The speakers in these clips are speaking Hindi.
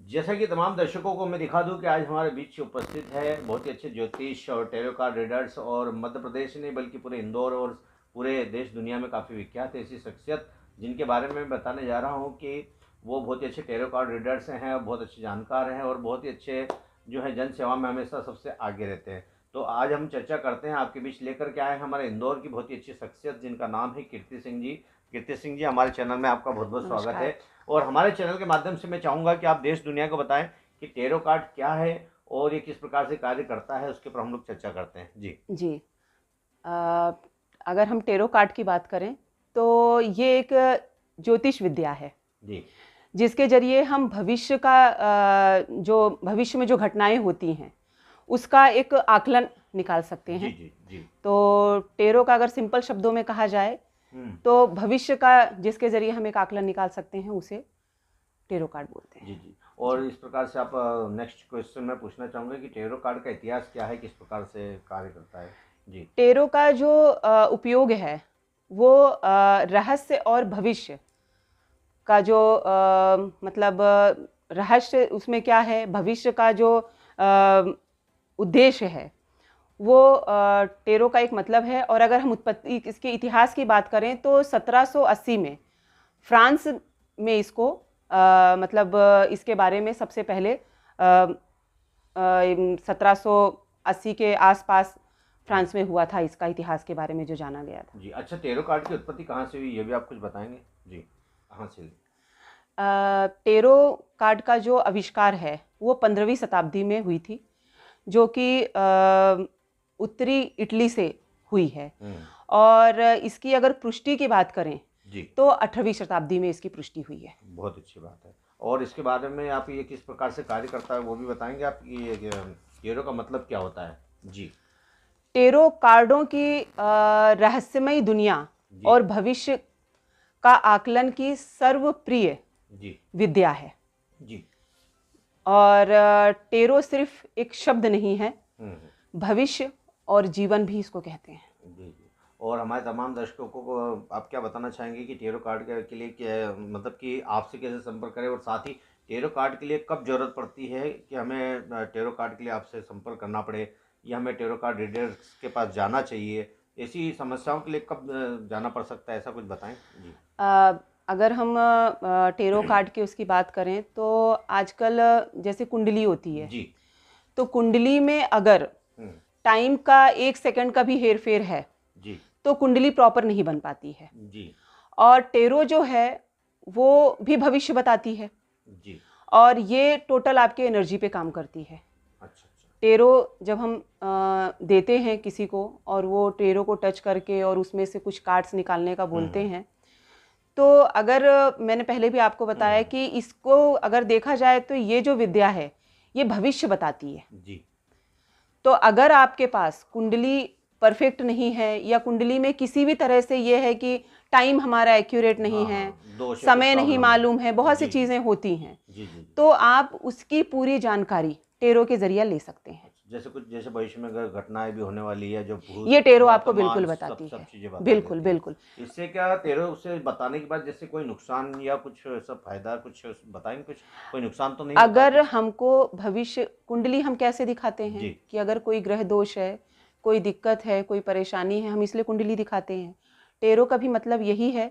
जैसा कि तमाम दर्शकों को मैं दिखा दूं कि आज हमारे बीच उपस्थित है बहुत ही अच्छे ज्योतिष और टैरो कार्ड रीडर्स, और मध्य प्रदेश नहीं बल्कि पूरे इंदौर और पूरे देश दुनिया में काफ़ी विख्यात है ऐसी शख्सियत जिनके बारे में मैं बताने जा रहा हूं कि वो बहुत ही अच्छे टैरो कार्ड रीडर्स हैं और बहुत अच्छे जानकार हैं और बहुत ही अच्छे जो है जन सेवा में हमेशा सबसे आगे रहते हैं। तो आज हम चर्चा करते हैं, आपके बीच लेकर के आए हैं हमारे इंदौर की बहुत ही अच्छी शख्सियत जिनका नाम है कीर्ति सिंह जी। कीर्ति सिंह जी, हमारे चैनल में आपका बहुत बहुत स्वागत नमस्कार। है। और हमारे चैनल के माध्यम से मैं चाहूँगा कि आप देश दुनिया को बताएं कि टैरो कार्ड क्या है और ये किस प्रकार से कार्य करता है, उसके ऊपर हम लोग चर्चा करते हैं जी। जी। अ, अगर हम टेरो कार्ड की बात करें तो ये एक ज्योतिष विद्या है जी जिसके जरिए हम भविष्य का जो भविष्य में जो घटनाएं होती हैं उसका एक आकलन निकाल सकते जी हैं। जी जी। तो टेरो का अगर सिंपल शब्दों में कहा जाए हम्म। तो भविष्य का जिसके जरिए हम एक आकलन निकाल सकते हैं उसे टेरो कार्ड बोलते हैं। जी जी। और जी। इस प्रकार से आप नेक्स्ट क्वेश्चन मैं पूछना चाहूँगा कि टैरो कार्ड का इतिहास क्या है, किस प्रकार से कार्य करता है जी। टेरो का जो उपयोग है वो रहस्य और भविष्य का जो मतलब रहस्य उसमें क्या है, भविष्य का जो उद्देश्य है वो टेरो का एक मतलब है। और अगर हम उत्पत्ति इसके इतिहास की बात करें तो 1780 में फ्रांस में इसको मतलब इसके बारे में सबसे पहले 1780 के आसपास जी फ्रांस में हुआ था, इसका इतिहास के बारे में जो जाना गया था। जी। अच्छा, टैरो कार्ड की उत्पत्ति कहाँ से हुई, ये भी आप कुछ बताएंगे जी, कहाँ से हुई? टेरो कार्ड का जो आविष्कार है वो 15वीं शताब्दी में हुई थी, जो कि उत्तरी इटली से हुई है। और इसकी अगर पुष्टि की बात करें जी। तो 18वीं शताब्दी में इसकी पुष्टि हुई है। बहुत अच्छी बात है। और इसके बारे में आप ये किस प्रकार से कार्य करता है वो भी बताएंगे आप, ये टैरो का मतलब क्या होता है जी। टेरो कार्डों की रहस्यमयी दुनिया जी और भविष्य का आकलन की सर्वप्रिय जी विद्या है। जी। और टेरो सिर्फ एक शब्द नहीं है, हम्म। भविष्य और जीवन भी इसको कहते हैं। जी जी। और हमारे तमाम दर्शकों को आप क्या बताना चाहेंगे कि टैरो कार्ड के लिए क्या, मतलब कि आपसे कैसे संपर्क करें, और साथ ही टैरो कार्ड के लिए कब जरूरत पड़ती है कि हमें टैरो कार्ड के लिए आपसे संपर्क करना पड़े, या हमें टैरो कार्ड रीडर्स के पास जाना चाहिए, ऐसी समस्याओं के लिए कब जाना पड़ सकता है, ऐसा कुछ बताएं जी। अगर हम टेरो कार्ड की उसकी बात करें तो आजकल जैसे कुंडली होती है, जी। तो कुंडली में अगर हम्म। टाइम का 1 सेकंड का भी हेर फेर है जी तो कुंडली प्रॉपर नहीं बन पाती है। जी और टेरो जो है वो भी भविष्य बताती है, जी। और ये टोटल आपके एनर्जी पे काम करती है। अच्छा अच्छा। टेरो जब हम देते हैं किसी को और वो टेरो को टच करके और उसमें से कुछ कार्ड्स निकालने का बोलते हम्म हैं, तो अगर मैंने पहले भी आपको बताया हम्म। कि इसको अगर देखा जाए तो ये जो विद्या है ये भविष्य बताती है। जी। तो अगर आपके पास कुंडली परफेक्ट नहीं है या कुंडली में किसी भी तरह से ये है कि टाइम हमारा एक्यूरेट नहीं हाँ है, हाँ, दोष है, कुछ समय नहीं प्रॉब्लम है। मालूम है, बहुत सी जी जी चीज़ें होती हैं, जी जी जी। तो आप उसकी पूरी जानकारी टेरो के जरिए ले सकते हैं। जैसे कुछ, जैसे भविष्य में अगर घटनाएं भी होने वाली है, जो भूत ये टेरो आपको वर्तमान बिल्कुल सब बताती सब है। चीजें बता बिल्कुल देती है। बिल्कुल। इससे क्या टेरो से बताने के बाद जैसे कोई नुकसान या कुछ सब फायदा कुछ बताएंगे, कुछ कोई नुकसान तो नहीं होता है अगर कुछ? हमको भविष्य कुंडली हम कैसे दिखाते हैं जी कि अगर कोई ग्रह दोष है, कोई दिक्कत है, कोई परेशानी है, हम इसलिए कुंडली दिखाते हैं। टेरो का भी मतलब यही है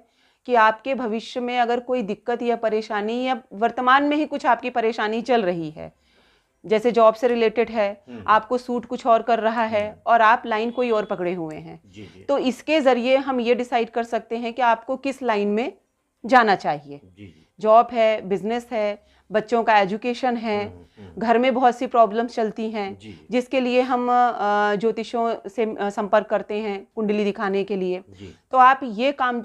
कि आपके भविष्य में अगर कोई दिक्कत या परेशानी या वर्तमान में ही कुछ आपकी परेशानी चल रही है, जैसे जॉब से रिलेटेड है, हम्म आपको सूट कुछ और कर रहा है हम्म। और आप लाइन कोई और पकड़े हुए हैं, जी जी तो इसके ज़रिए हम ये डिसाइड कर सकते हैं कि आपको किस लाइन में जाना चाहिए। जी जी। जॉब है, बिजनेस है, बच्चों का एजुकेशन है, घर में बहुत सी प्रॉब्लम्स चलती हैं, जी जी जिसके लिए हम ज्योतिषों से संपर्क करते हैं कुंडली दिखाने के लिए। जी। तो आप ये काम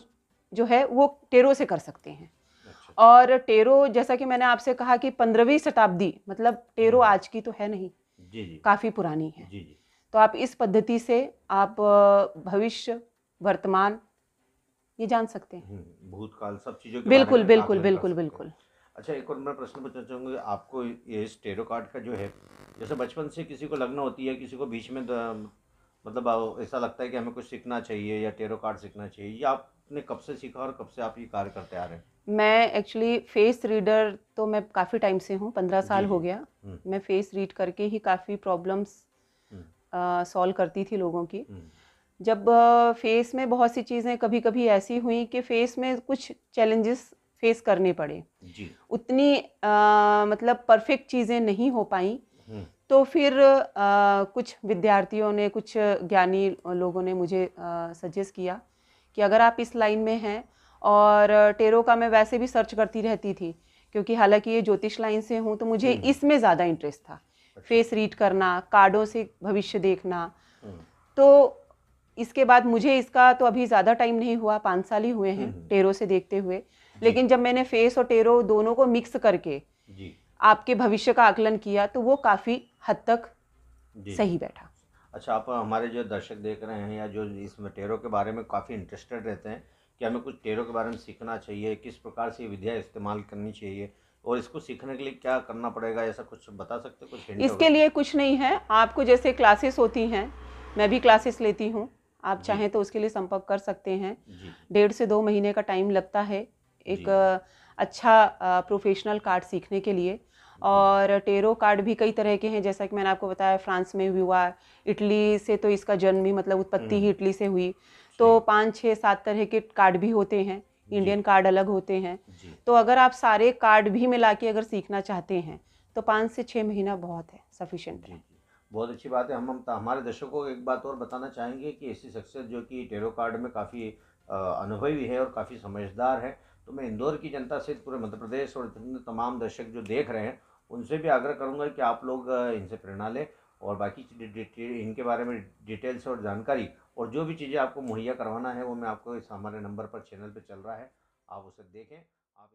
जो है वो टेरो से कर सकते हैं। अच्छा अच्छा। और टेरो जैसा कि मैंने आपसे कहा कि 15वीं शताब्दी, मतलब टेरो आज की तो है नहीं, जी जी काफ़ी पुरानी है। जी जी। तो आप इस पद्धति से आप भविष्य, वर्तमान ये जान सकते हैं। भूतकाल सब चीज़ों के बारे बिल्कुल में बिल्कुल आकलन कर बिल्कुल सकते हैं। बिल्कुल। अच्छा, एक और मैं प्रश्न पूछना चाहूँगा आपको, ये इस टेरो कार्ड का जो है, जैसे बचपन से किसी को लगन होती है, किसी को बीच में मतलब ऐसा लगता है कि हमें कुछ सीखना चाहिए या टेरो कार्ड सीखना चाहिए, या आपने कब से सीखा और कब से आप ये कार्य करते आ रहे हैं? मैं एक्चुअली फेस रीडर तो मैं काफ़ी टाइम से हूँ, 15 जी साल हो जी। गया। हम्म मैं फेस रीड करके ही काफ़ी प्रॉब्लम्स हम्म सॉल्व करती थी लोगों की। हम्म, जब फेस में बहुत सी चीज़ें कभी-कभी ऐसी हुई कि फेस में कुछ चैलेंजेस फेस करने पड़े। जी। उतनी मतलब परफेक्ट चीज़ें नहीं हो पाईं, हम्म तो फिर कुछ विद्यार्थियों ने, कुछ ज्ञानी लोगों ने मुझे सजेस्ट किया कि अगर आप इस लाइन में हैं, और टेरो का मैं वैसे भी सर्च करती रहती थी, क्योंकि हालांकि ये ज्योतिष लाइन से हूँ तो मुझे हम्म। इसमें ज़्यादा इंटरेस्ट था। अच्छा। फेस रीड करना, कार्डों से भविष्य देखना। हम्म तो इसके बाद मुझे इसका तो अभी ज़्यादा टाइम नहीं हुआ, 5 साल ही हुए हैं हम्म। टेरो से देखते हुए। जी लेकिन जब मैंने फेस और टेरो दोनों को मिक्स करके जी आपके भविष्य का आकलन किया, तो वो काफ़ी हद तक जी जी। सही बैठा। अच्छा, आप हमारे जो दर्शक देख रहे हैं या जो इस टेरो के बारे में काफ़ी इंटरेस्टेड रहते हैं कि हमें कुछ टेरो के बारे में सीखना चाहिए, किस प्रकार से ये विधियाँ इस्तेमाल करनी चाहिए और इसको सीखने के लिए क्या करना पड़ेगा, ऐसा कुछ बता सकते हैं, कुछ हिंट इसके अगर? लिए कुछ नहीं है, आपको जैसे क्लासेस होती हैं, मैं भी क्लासेस लेती हूँ, आप जी चाहें तो उसके लिए संपर्क कर सकते हैं। जी 1.5 से 2 महीने का टाइम लगता है जी एक अच्छा प्रोफेशनल कार्ड सीखने के लिए। जी और टेरो कार्ड भी कई तरह के हैं, जैसा कि मैंने आपको बताया फ्रांस में भी हुआ, इटली से तो इसका जन्म ही, मतलब उत्पत्ति ही हम्म। इटली से हुई। तो सही। 5 6 7 तरह के कार्ड भी होते हैं, जी इंडियन कार्ड अलग होते हैं। जी तो अगर आप सारे कार्ड भी मिला के अगर सीखना चाहते हैं, तो 5 से 6 महीना बहुत है, सफिशिएंट जी है। जी। बहुत अच्छी बात है। हम हमारे दर्शकों को एक बात और बताना चाहेंगे कि ऐसी शख्सियत जो कि टेरो कार्ड में काफ़ी अनुभवी है और काफ़ी समझदार है, तो मैं इंदौर की जनता सहित पूरे मध्य प्रदेश और जितने तमाम दर्शक जो देख रहे हैं उनसे भी आग्रह करूंगा कि आप लोग इनसे प्रेरणा लें और बाकी इनके बारे में डिटेल्स और जानकारी और जो भी चीज़ें आपको मुहैया करवाना है वो मैं आपको इस हमारे नंबर पर चैनल पर चल रहा है, आप उसे देखें। आप